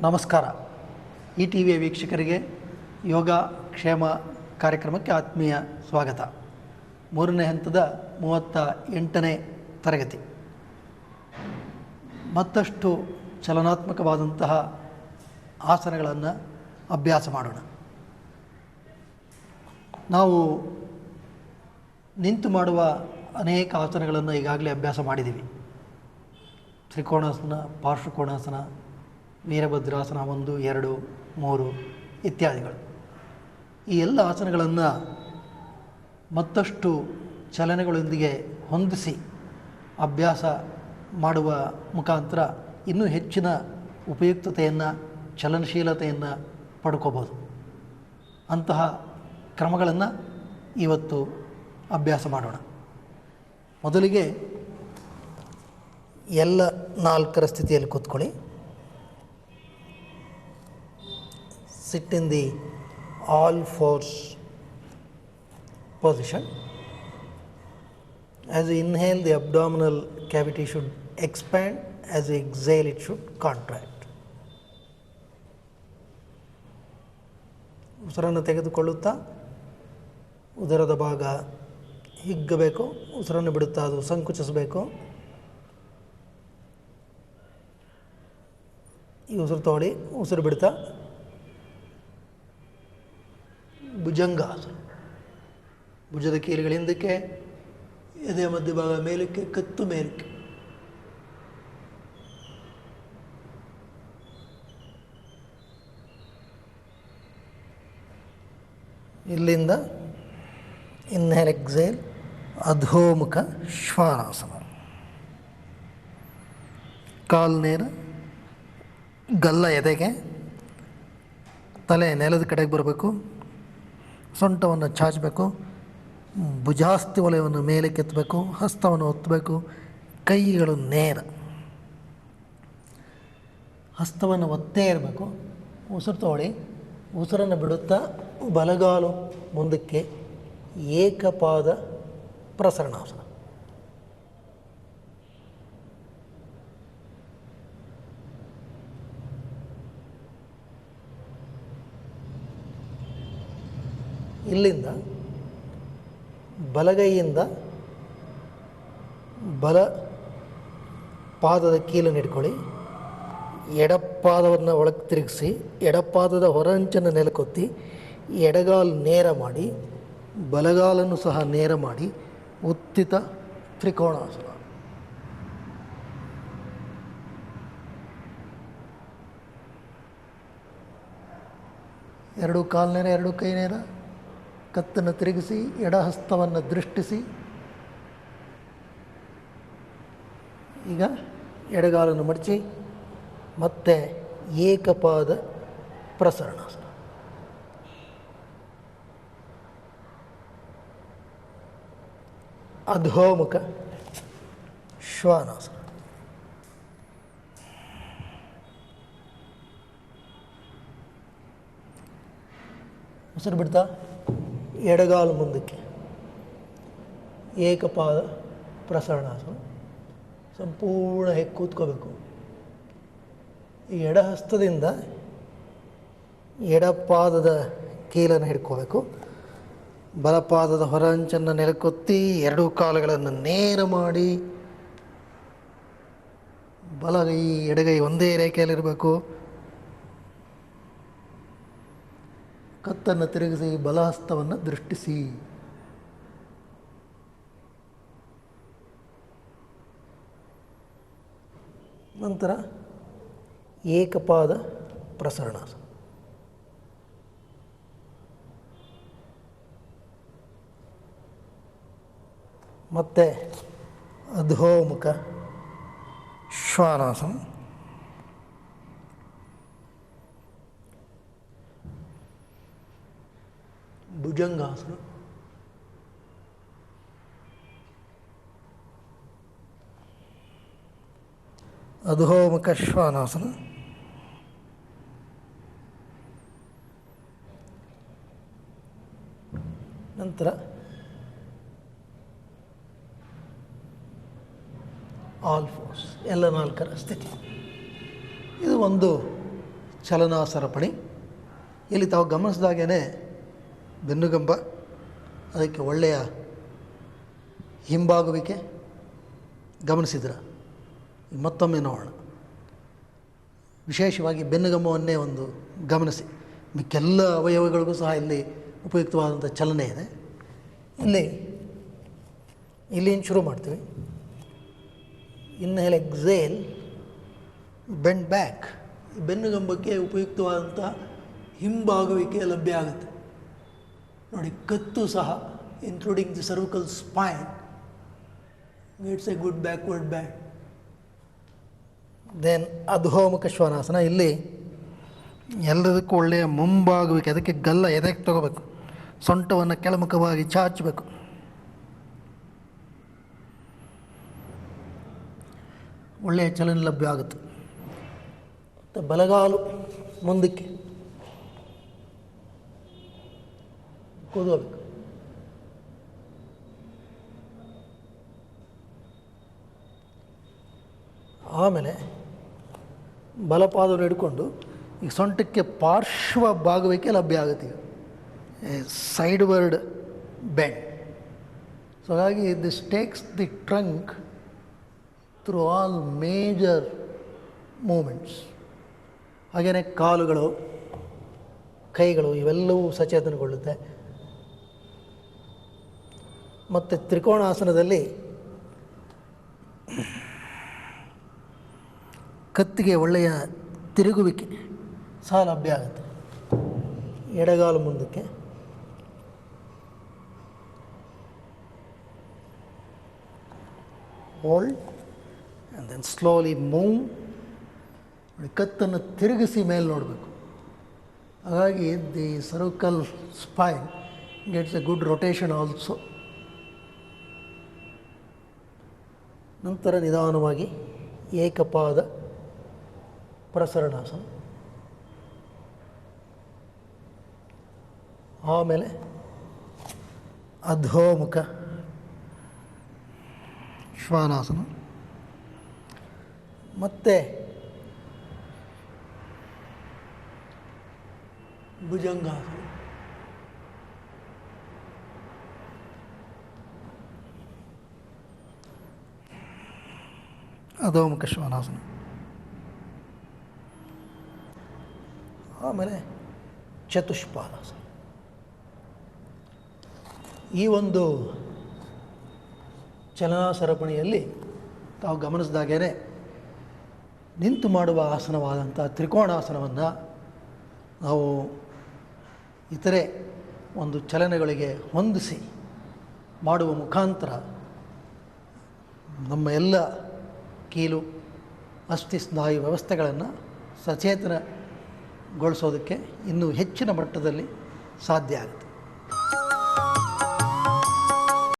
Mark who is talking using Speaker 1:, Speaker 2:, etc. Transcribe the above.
Speaker 1: ನಮಸ್ಕಾರ. ಈ ಟಿ ವಿಯ ವೀಕ್ಷಕರಿಗೆ ಯೋಗ ಕ್ಷೇಮ ಕಾರ್ಯಕ್ರಮಕ್ಕೆ ಆತ್ಮೀಯ ಸ್ವಾಗತ. 3ನೇ ಹಂತದ 38ನೇ ತರಗತಿ. ಮತ್ತಷ್ಟು ಚಲನಾತ್ಮಕವಾದಂತಹ ಆಸನಗಳನ್ನು ಅಭ್ಯಾಸ ಮಾಡೋಣ. ನಾವು ನಿಂತು ಮಾಡುವ ಅನೇಕ ಆಸನಗಳನ್ನು ಈಗಾಗಲೇ ಅಭ್ಯಾಸ ಮಾಡಿದ್ದೀವಿ. ತ್ರಿಕೋಣಾಸನ, ಪಾರ್ಶ್ವಕೋಣಾಸನ, ವೀರಭದ್ರಾಸನ 1, 2, 3 ಇತ್ಯಾದಿಗಳು. ಈ ಎಲ್ಲ ಆಸನಗಳನ್ನು ಮತ್ತಷ್ಟು ಚಲನೆಗಳೊಂದಿಗೆ ಹೊಂದಿಸಿ ಅಭ್ಯಾಸ ಮಾಡುವ ಮುಖಾಂತರ ಇನ್ನೂ ಹೆಚ್ಚಿನ ಉಪಯುಕ್ತತೆಯನ್ನು, ಚಲನಶೀಲತೆಯನ್ನು ಪಡ್ಕೋಬೋದು. ಅಂತಹ ಕ್ರಮಗಳನ್ನು ಇವತ್ತು ಅಭ್ಯಾಸ ಮಾಡೋಣ. ಮೊದಲಿಗೆ ಎಲ್ಲ 4ರ ಸ್ಥಿತಿಯಲ್ಲಿ ಕೂತ್ಕೊಳ್ಳಿ. Sit in the all fours position. As you inhale, the abdominal cavity should expand. As you exhale, it should contract. ಉಸಿರನ್ನು ತೆಗೆದುಕೊಳ್ಳುತ್ತಾ ಉದರದ ಭಾಗ ಹಿಗ್ಗಬೇಕು. ಉಸಿರನ್ನು ಬಿಡುತ್ತಾ ಅದು ಸಂಕುಚಿಸಬೇಕು. ಈ ಉಸಿರು ತಗೊಳ್ಳಿ. ಉಸಿರು ಬಿಡ್ತಾ ಭುಜಂಗಾಸನ. ಭುಜದ ಕೀಲುಗಳ ಹಿಂದಕ್ಕೆ, ಎದೆಯ ಮಧ್ಯಭಾಗ ಮೇಲಕ್ಕೆ, ಕತ್ತು ಮೇಲಕ್ಕೆ. ಇಲ್ಲಿಂದ ಇನ್ಹೇಲ್ ಎಕ್ಸೇಲ್, ಅಧೋಮುಖ ಶ್ವಾನಾಸನ. ಕಾಲು ನೇರ, ಗಲ್ಲ ಎದೆಗೆ, ತಲೆ ನೆಲದ ಕಡೆಗೆ ಬರಬೇಕು. ಸೊಂಟವನ್ನು ಚಾಚಬೇಕು. ಭುಜಾಸ್ತಿ ವಲಯವನ್ನು ಮೇಲೆ ಕೆತ್ತಬೇಕು. ಹಸ್ತವನ್ನು ಒತ್ತಬೇಕು. ಕೈಗಳು ನೇರ. ಹಸ್ತವನ್ನು ಒತ್ತೇ ಇರಬೇಕು. ಉಸಿರು ತಗೊಳ್ಳಿ. ಉಸಿರನ್ನು ಬಿಡುತ್ತಾ ಬಲಗಾಲು ಮುಂದಕ್ಕೆ, ಏಕಪಾದ ಪ್ರಸರಣಾಸನ. ಇಲ್ಲಿಂದ ಬಲಗೈಯಿಂದ ಬಲ ಪಾದದ ಕೀಲನ್ನು ಹಿಡ್ಕೊಳ್ಳಿ. ಎಡಪಾದವನ್ನು ಒಳಗೆ ತಿರುಗಿಸಿ, ಎಡಪಾದದ ಹೊರಂಚನ್ನು ನೆಲಕೊತ್ತಿ, ಎಡಗಾಲು ನೇರ ಮಾಡಿ, ಬಲಗಾಲನ್ನು ಸಹ ನೇರ ಮಾಡಿ, ಉತ್ತಿತ ತ್ರಿಕೋಣಾಸನ. ಎರಡು ಕಾಲು ನೇರ, ಎರಡು ಕೈ ನೇರ. ಕತ್ತನ್ನು ತಿರುಗಿಸಿ, ಎಡಹಸ್ತವನ್ನು ದೃಷ್ಟಿಸಿ. ಈಗ ಎಡಗಾಲನ್ನು ಮಡಚಿ, ಮತ್ತೆ ಏಕಪಾದ ಪ್ರಸರಣಾಸನ. ಅಧೋಮುಖ ಶ್ವಾನಾಸನ. ಉಸಿರು ಬಿಡ್ತಾ ಎಡಗಾಲು ಮುಂದಕ್ಕೆ, ಏಕಪಾದ ಪ್ರಸರಣಾಸನ. ಸಂಪೂರ್ಣ ಹೇಗೆ ಕೂತ್ಕೋಬೇಕು. ಈ ಎಡಹಸ್ತದಿಂದ ಎಡಪಾದದ ಕೀಲನ್ನು ಹಿಡ್ಕೋಬೇಕು. ಬಲಪಾದದ ಹೊರಂಚನ್ನು ನೆಲಕೊತ್ತಿ, ಎರಡೂ ಕಾಲುಗಳನ್ನು ನೇರ ಮಾಡಿ, ಬಲಗೈ ಎಡಗೈ ಒಂದೇ ರೇಖೆಯಲ್ಲಿರಬೇಕು. ಕತ್ತನ್ನು ತಿರುಗಿಸಿ, ಬಲಹಸ್ತವನ್ನು ದೃಷ್ಟಿಸಿ. ನಂತರ ಏಕಪಾದ ಪ್ರಸರಣಾಸನ. ಮತ್ತೆ ಅಧೋಮುಖ ಶ್ವಾನಾಸನ. ಭುಜಂಗಾಸನ. ಅಧೋಮುಖ ಶ್ವಾನಾಸನ. ನಂತರ ಆಲ್ ಫೋರ್ಸ್, ಎಲ್ಲ 4ರ ಸ್ಥಿತಿ. ಇದು ಒಂದು ಚಲನಾ ಸರಪಣಿ. ಇಲ್ಲಿ ತಾವು ಗಮನಿಸಿದಾಗೇ ಬೆನ್ನುಗಂಬ, ಅದಕ್ಕೆ ಒಳ್ಳೆಯ ಹಿಂಬಾಗುವಿಕೆ ಗಮನಿಸಿದ್ರ. ಮತ್ತೊಮ್ಮೆ ನೋಡೋಣ. ವಿಶೇಷವಾಗಿ ಬೆನ್ನುಗಂಬವನ್ನೇ ಒಂದು ಗಮನಿಸಿ. ಮಿಕ್ಕೆಲ್ಲ ಅವಯವಗಳಿಗೂ ಸಹ ಇಲ್ಲಿ ಉಪಯುಕ್ತವಾದಂಥ ಚಲನೆ ಇದೆ. ಇಲ್ಲಿಂದ ಶುರು ಮಾಡ್ತೀವಿ. Inhale exhale, bend back. ಬೆನ್ನುಗಂಬಕ್ಕೆ ಉಪಯುಕ್ತವಾದಂಥ ಹಿಂಬಾಗುವಿಕೆ ಲಭ್ಯ ಆಗುತ್ತೆ ನೋಡಿ. ಕತ್ತು ಸಹ including the cervical spine, it's a good backward bend. Then ಅಧೋಮುಖ ಶ್ವಾನಾಸನ. ಇಲ್ಲಿ ಎಲ್ಲದಕ್ಕೂ ಒಳ್ಳೆಯ ಮುಂಬಾಗುವಿಕೆ, ಅದಕ್ಕೆ ಗಲ್ಲ ಎದೆಗೆ ತಗೋಬೇಕು, ಸೊಂಟವನ್ನು ಕೆಳಮುಖವಾಗಿ ಚಾಚಬೇಕು. ಒಳ್ಳೆಯ ಚಲನೆ ಲಭ್ಯ ಆಗುತ್ತೆ. ಮತ್ತು ಬಲಗಾಲು ಮುಂದಕ್ಕೆ ಕೂದಬೇಕು. ಆಮೇಲೆ ಬಲಪಾದವನ್ನು ಹಿಡ್ಕೊಂಡು ಈಗ ಸೊಂಟಕ್ಕೆ ಪಾರ್ಶ್ವ ಬಾಗುವಿಕೆ ಲಭ್ಯ ಆಗುತ್ತೆ. ಈಗ ಸೈಡ್ವರ್ಡ್ ಬೆಂಡ್. ಸೊ ಹಾಗಾಗಿ this takes the trunk through all major movements. ಹಾಗೆಯೇ ಕಾಲುಗಳು, ಕೈಗಳು ಇವೆಲ್ಲವೂ ಸಚೇತನಗೊಳ್ಳುತ್ತೆ. ಮತ್ತು ತ್ರಿಕೋಣಾಸನದಲ್ಲಿ ಕತ್ತಿಗೆ ಒಳ್ಳೆಯ ತಿರುಗುವಿಕೆ ಸಹ ಲಭ್ಯ ಆಗುತ್ತೆ. ಎಡಗಾಲು ಮುಂದಕ್ಕೆ, hold and then slowly move. ಕತ್ತನ್ನು ತಿರುಗಿಸಿ ಮೇಲೆ ನೋಡಬೇಕು. ಹಾಗಾಗಿ the cervical spine gets a good rotation also. ನಂತರ ನಿಧಾನವಾಗಿ ಏಕಪಾದ ಪ್ರಸರಣಾಸನ. ಆಮೇಲೆ ಅಧೋಮುಖ ಶ್ವಾನಾಸನ. ಮತ್ತು ಭುಜಂಗಾಸನ. ಅಧೋಮುಖ ಶ್ವಾನಾಸನ. ಆಮೇಲೆ ಚತುಷ್ಪಾದಾಸನ. ಈ ಒಂದು ಚಲನಾ ಸರಪಣಿಯಲ್ಲಿ ತಾವು ಗಮನಿಸಿದಾಗೇ ನಿಂತು ಮಾಡುವ ಆಸನವಾದಂಥ ತ್ರಿಕೋಣಾಸನವನ್ನು ನಾವು ಇತರೆ ಒಂದು ಚಲನೆಗಳಿಗೆ ಹೊಂದಿಸಿ ಮಾಡುವ ಮುಖಾಂತರ ನಮ್ಮ ಎಲ್ಲ ಕೀಲು ಅಸ್ಥಿ ಸ್ನಾಯು ವ್ಯವಸ್ಥೆಗಳನ್ನು ಸಚೇತನಗೊಳಿಸೋದಕ್ಕೆ ಇನ್ನೂ ಹೆಚ್ಚಿನ ಮಟ್ಟದಲ್ಲಿ ಸಾಧ್ಯ ಆಗುತ್ತೆ.